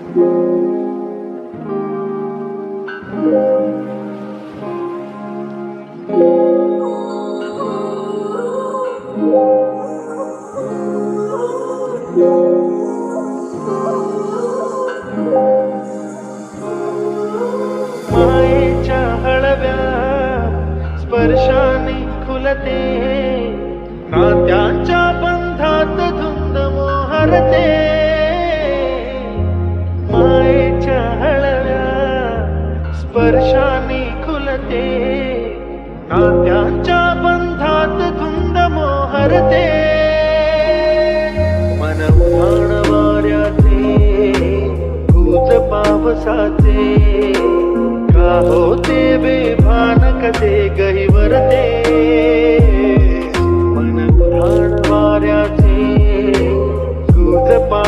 मायेच्या हळव्या स्पर्शाने खुलते, नात्यांच्या बंधात धुंद मोहरते. मायेच्या हळव्या स्पर्शाने खुलते, नात्यांच्या बंधात धुंद मोहरते. मन उधाण वाऱ्याचे गुज पावसाचे, का होते बेभान कसे गहिवरते. मन उधाण वाऱ्याचे गुज